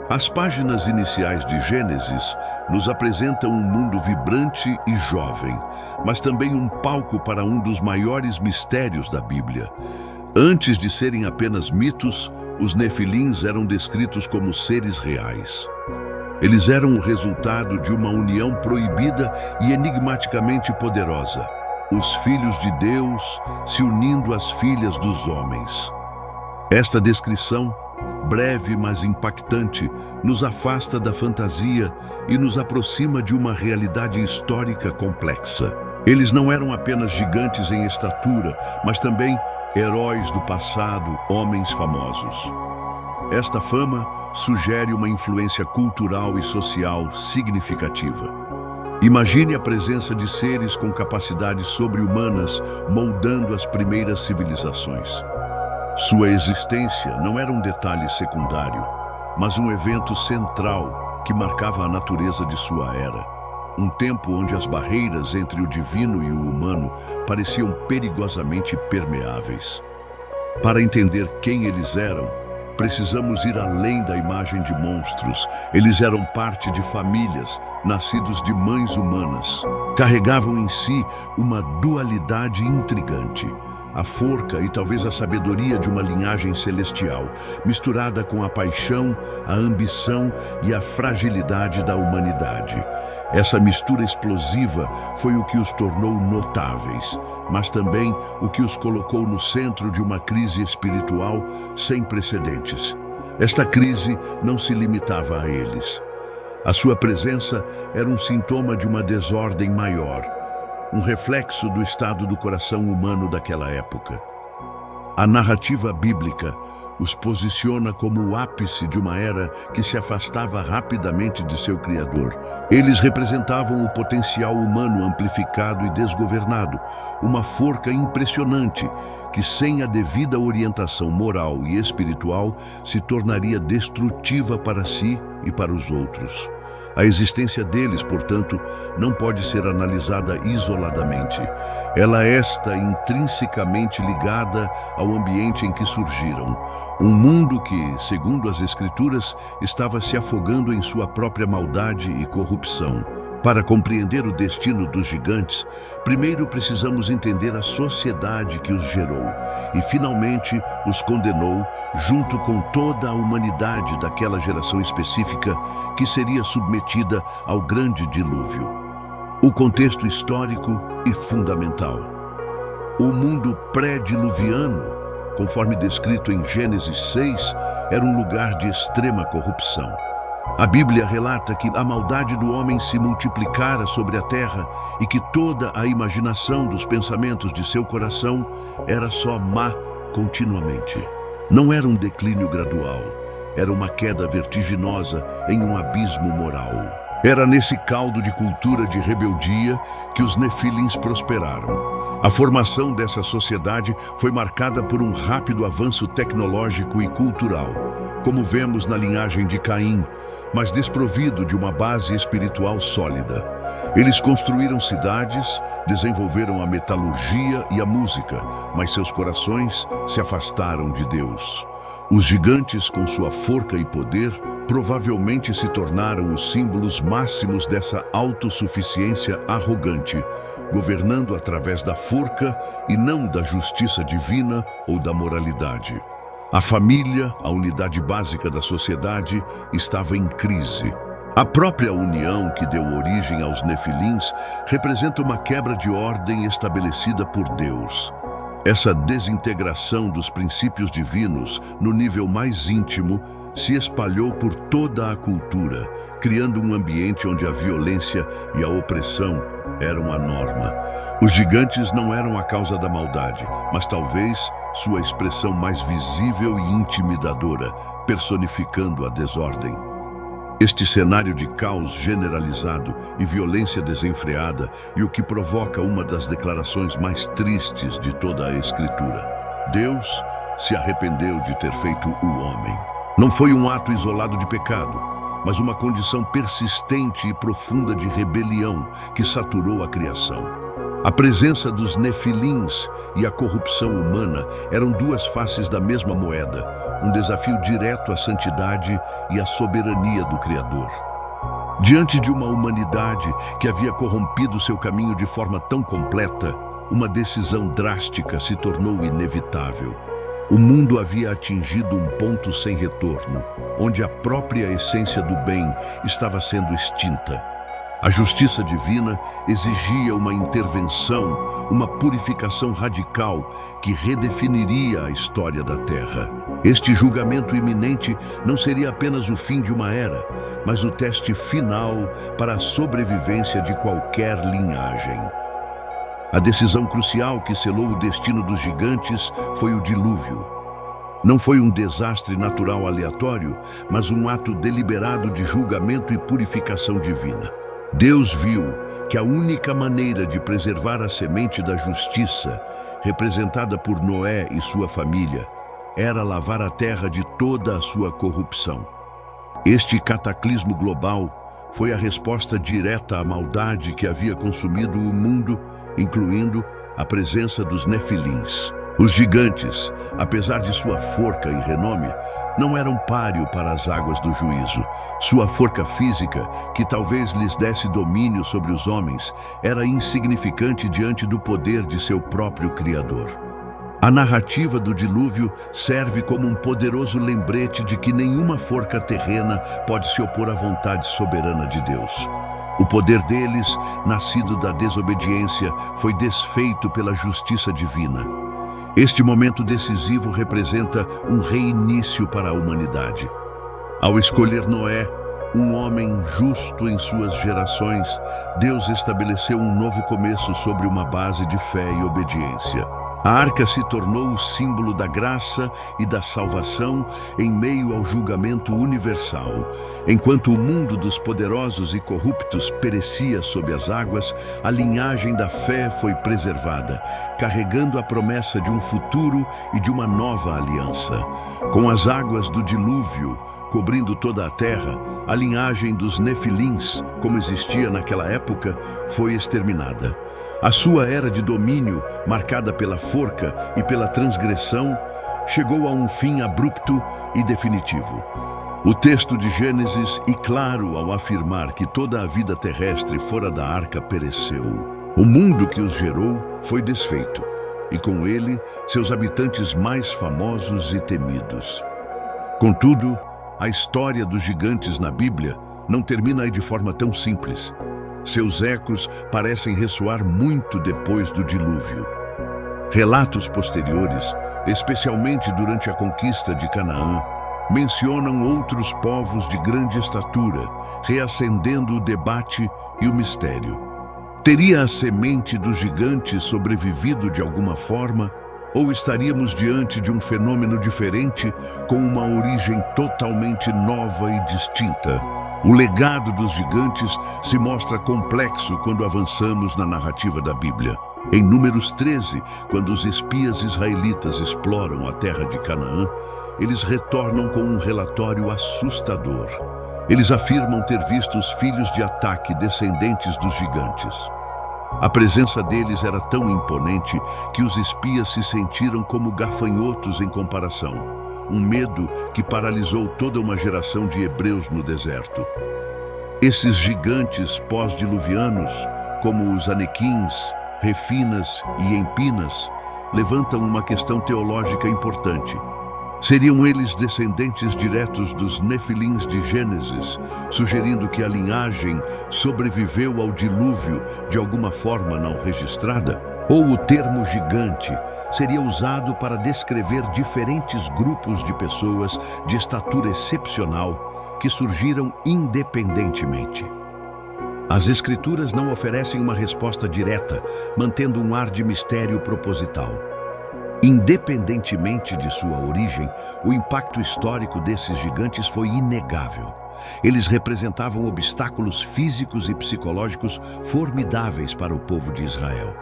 As páginas iniciais de Gênesis nos apresentam um mundo vibrante e jovem, mas também um palco para um dos maiores mistérios da Bíblia. Antes de serem apenas mitos, os Nefilins eram descritos como seres reais. Eles eram o resultado de uma união proibida e enigmaticamente poderosa, os filhos de Deus se unindo às filhas dos homens. Esta descrição, breve mas impactante, nos afasta da fantasia e nos aproxima de uma realidade histórica complexa. Eles não eram apenas gigantes em estatura, mas também heróis do passado, homens famosos. Esta fama sugere uma influência cultural e social significativa. Imagine a presença de seres com capacidades sobre-humanas moldando as primeiras civilizações. Sua existência não era um detalhe secundário, mas um evento central que marcava a natureza de sua era. Um tempo onde as barreiras entre o divino e o humano pareciam perigosamente permeáveis. Para entender quem eles eram, precisamos ir além da imagem de monstros. Eles eram parte de famílias, nascidos de mães humanas. Carregavam em si uma dualidade intrigante. A forca e talvez a sabedoria de uma linhagem celestial, misturada com a paixão, a ambição e a fragilidade da humanidade. Essa mistura explosiva foi o que os tornou notáveis, mas também o que os colocou no centro de uma crise espiritual sem precedentes. Esta crise não se limitava a eles. A sua presença era um sintoma de uma desordem maior, um reflexo do estado do coração humano daquela época. A narrativa bíblica os posiciona como o ápice de uma era que se afastava rapidamente de seu Criador. Eles representavam o potencial humano amplificado e desgovernado, uma forca impressionante que, sem a devida orientação moral e espiritual, se tornaria destrutiva para si e para os outros. A existência deles, portanto, não pode ser analisada isoladamente. Ela está intrinsecamente ligada ao ambiente em que surgiram. Um mundo que, segundo as Escrituras, estava se afogando em sua própria maldade e corrupção. Para compreender o destino dos gigantes, primeiro precisamos entender a sociedade que os gerou e, finalmente, os condenou junto com toda a humanidade daquela geração específica que seria submetida ao grande dilúvio. O contexto histórico e fundamental. O mundo pré-diluviano, conforme descrito em Gênesis 6, era um lugar de extrema corrupção. A Bíblia relata que a maldade do homem se multiplicara sobre a terra e que toda a imaginação dos pensamentos de seu coração era só má continuamente. Não era um declínio gradual, era uma queda vertiginosa em um abismo moral. Era nesse caldo de cultura de rebeldia que os Nefilins prosperaram. A formação dessa sociedade foi marcada por um rápido avanço tecnológico e cultural, como vemos na linhagem de Caim, mas desprovido de uma base espiritual sólida. Eles construíram cidades, desenvolveram a metalurgia e a música, mas seus corações se afastaram de Deus. Os gigantes, com sua forca e poder, provavelmente se tornaram os símbolos máximos dessa autossuficiência arrogante, governando através da forca e não da justiça divina ou da moralidade. A família, a unidade básica da sociedade, estava em crise. A própria união que deu origem aos Nefilins representa uma quebra de ordem estabelecida por Deus. Essa desintegração dos princípios divinos no nível mais íntimo se espalhou por toda a cultura, criando um ambiente onde a violência e a opressão eram a norma. Os gigantes não eram a causa da maldade, mas talvez sua expressão mais visível e intimidadora, personificando a desordem. Este cenário de caos generalizado e violência desenfreada é o que provoca uma das declarações mais tristes de toda a Escritura. Deus se arrependeu de ter feito o homem. Não foi um ato isolado de pecado, mas uma condição persistente e profunda de rebelião que saturou a criação. A presença dos nefilins e a corrupção humana eram duas faces da mesma moeda, um desafio direto à santidade e à soberania do Criador. Diante de uma humanidade que havia corrompido seu caminho de forma tão completa, uma decisão drástica se tornou inevitável. O mundo havia atingido um ponto sem retorno, onde a própria essência do bem estava sendo extinta. A justiça divina exigia uma intervenção, uma purificação radical que redefiniria a história da Terra. Este julgamento iminente não seria apenas o fim de uma era, mas o teste final para a sobrevivência de qualquer linhagem. A decisão crucial que selou o destino dos gigantes foi o dilúvio. Não foi um desastre natural aleatório, mas um ato deliberado de julgamento e purificação divina. Deus viu que a única maneira de preservar a semente da justiça, representada por Noé e sua família, era lavar a terra de toda a sua corrupção. Este cataclismo global foi a resposta direta à maldade que havia consumido o mundo, incluindo a presença dos nefilins. Os gigantes, apesar de sua forca e renome, não eram páreo para as águas do juízo. Sua forca física, que talvez lhes desse domínio sobre os homens, era insignificante diante do poder de seu próprio Criador. A narrativa do dilúvio serve como um poderoso lembrete de que nenhuma forca terrena pode se opor à vontade soberana de Deus. O poder deles, nascido da desobediência, foi desfeito pela justiça divina. Este momento decisivo representa um reinício para a humanidade. Ao escolher Noé, um homem justo em suas gerações, Deus estabeleceu um novo começo sobre uma base de fé e obediência. A arca se tornou o símbolo da graça e da salvação em meio ao julgamento universal. Enquanto o mundo dos poderosos e corruptos perecia sob as águas, a linhagem da fé foi preservada, carregando a promessa de um futuro e de uma nova aliança. Com as águas do dilúvio cobrindo toda a terra, a linhagem dos nefilins, como existia naquela época, foi exterminada. A sua era de domínio, marcada pela forca e pela transgressão, chegou a um fim abrupto e definitivo. O texto de Gênesis é claro ao afirmar que toda a vida terrestre fora da arca pereceu. O mundo que os gerou foi desfeito, e com ele seus habitantes mais famosos e temidos. Contudo, a história dos gigantes na Bíblia não termina aí de forma tão simples. Seus ecos parecem ressoar muito depois do dilúvio. Relatos posteriores, especialmente durante a conquista de Canaã, mencionam outros povos de grande estatura, reacendendo o debate e o mistério. Teria a semente dos gigantes sobrevivido de alguma forma, ou estaríamos diante de um fenômeno diferente, com uma origem totalmente nova e distinta? O legado dos gigantes se mostra complexo quando avançamos na narrativa da Bíblia. Em Números 13, quando os espias israelitas exploram a terra de Canaã, eles retornam com um relatório assustador. Eles afirmam ter visto os filhos de Ataque, descendentes dos gigantes. A presença deles era tão imponente que os espias se sentiram como gafanhotos em comparação. Um medo que paralisou toda uma geração de hebreus no deserto. Esses gigantes pós-diluvianos, como os Anequins, Refinas e Empinas, levantam uma questão teológica importante. Seriam eles descendentes diretos dos nefilins de Gênesis, sugerindo que a linhagem sobreviveu ao dilúvio de alguma forma não registrada? Ou o termo gigante seria usado para descrever diferentes grupos de pessoas de estatura excepcional que surgiram independentemente? As Escrituras não oferecem uma resposta direta, mantendo um ar de mistério proposital. Independentemente de sua origem, o impacto histórico desses gigantes foi inegável. Eles representavam obstáculos físicos e psicológicos formidáveis para o povo de Israel.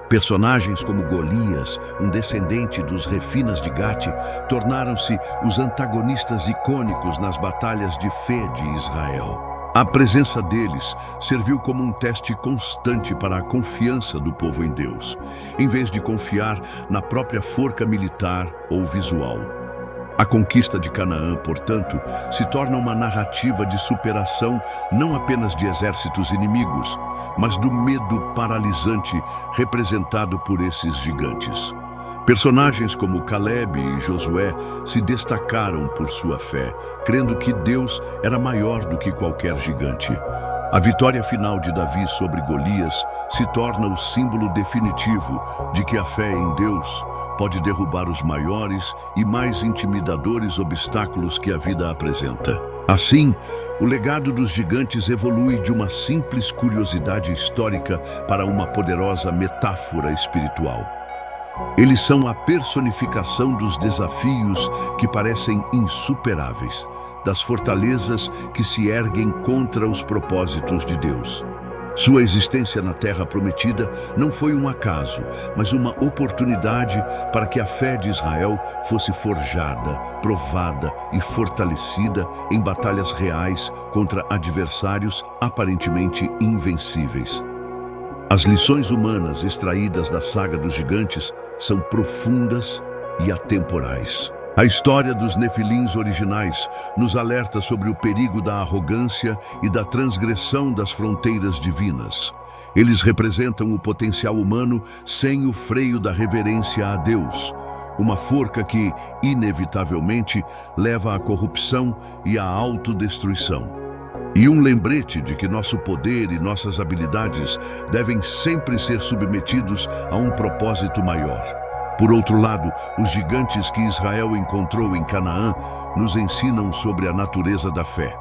Personagens como Golias, um descendente dos Refinas de Gate, tornaram-se os antagonistas icônicos nas batalhas de fé de Israel. A presença deles serviu como um teste constante para a confiança do povo em Deus, em vez de confiar na própria forca militar ou visual. A conquista de Canaã, portanto, se torna uma narrativa de superação não apenas de exércitos inimigos, mas do medo paralisante representado por esses gigantes. Personagens como Caleb e Josué se destacaram por sua fé, crendo que Deus era maior do que qualquer gigante. A vitória final de Davi sobre Golias se torna o símbolo definitivo de que a fé em Deus pode derrubar os maiores e mais intimidadores obstáculos que a vida apresenta. Assim, o legado dos gigantes evolui de uma simples curiosidade histórica para uma poderosa metáfora espiritual. Eles são a personificação dos desafios que parecem insuperáveis, das fortalezas que se erguem contra os propósitos de Deus. Sua existência na Terra Prometida não foi um acaso, mas uma oportunidade para que a fé de Israel fosse forjada, provada e fortalecida em batalhas reais contra adversários aparentemente invencíveis. As lições humanas extraídas da saga dos gigantes são profundas e atemporais. A história dos Nefilins originais nos alerta sobre o perigo da arrogância e da transgressão das fronteiras divinas. Eles representam o potencial humano sem o freio da reverência a Deus, uma forca que, inevitavelmente, leva à corrupção e à autodestruição. E um lembrete de que nosso poder e nossas habilidades devem sempre ser submetidos a um propósito maior. Por outro lado, os gigantes que Israel encontrou em Canaã nos ensinam sobre a natureza da fé.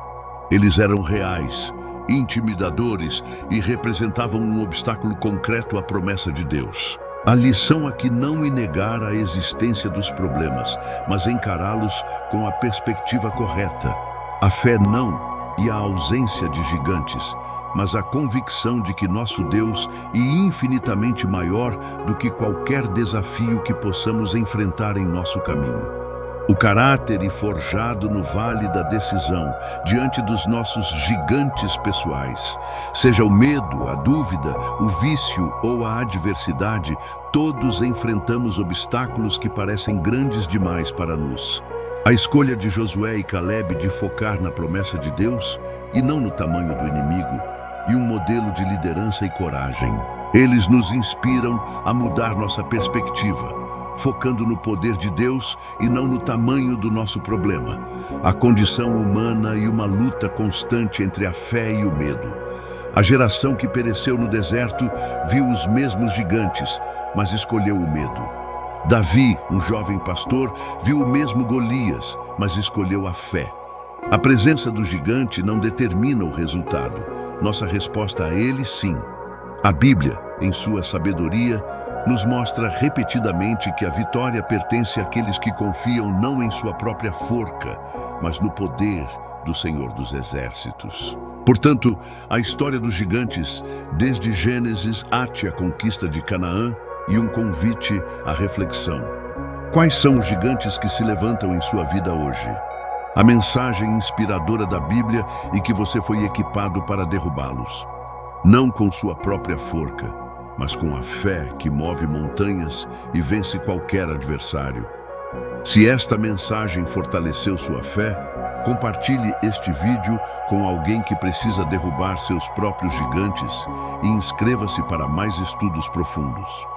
Eles eram reais, intimidadores e representavam um obstáculo concreto à promessa de Deus. A lição aqui não é negar a existência dos problemas, mas encará-los com a perspectiva correta. A fé não e a ausência de gigantes, mas a convicção de que nosso Deus é infinitamente maior do que qualquer desafio que possamos enfrentar em nosso caminho. O caráter forjado no vale da decisão, diante dos nossos gigantes pessoais, seja o medo, a dúvida, o vício ou a adversidade, todos enfrentamos obstáculos que parecem grandes demais para nós. A escolha de Josué e Caleb de focar na promessa de Deus e não no tamanho do inimigo, e um modelo de liderança e coragem. Eles nos inspiram a mudar nossa perspectiva, focando no poder de Deus e não no tamanho do nosso problema, a condição humana e uma luta constante entre a fé e o medo. A geração que pereceu no deserto viu os mesmos gigantes, mas escolheu o medo. Davi, um jovem pastor, viu o mesmo Golias, mas escolheu a fé. A presença do gigante não determina o resultado. Nossa resposta a ele, sim. A Bíblia, em sua sabedoria, nos mostra repetidamente que a vitória pertence àqueles que confiam não em sua própria forca, mas no poder do Senhor dos Exércitos. Portanto, a história dos gigantes, desde Gênesis até a conquista de Canaã, e um convite à reflexão. Quais são os gigantes que se levantam em sua vida hoje? A mensagem inspiradora da Bíblia e que você foi equipado para derrubá-los. Não com sua própria forca, mas com a fé que move montanhas e vence qualquer adversário. Se esta mensagem fortaleceu sua fé, compartilhe este vídeo com alguém que precisa derrubar seus próprios gigantes e inscreva-se para mais estudos profundos.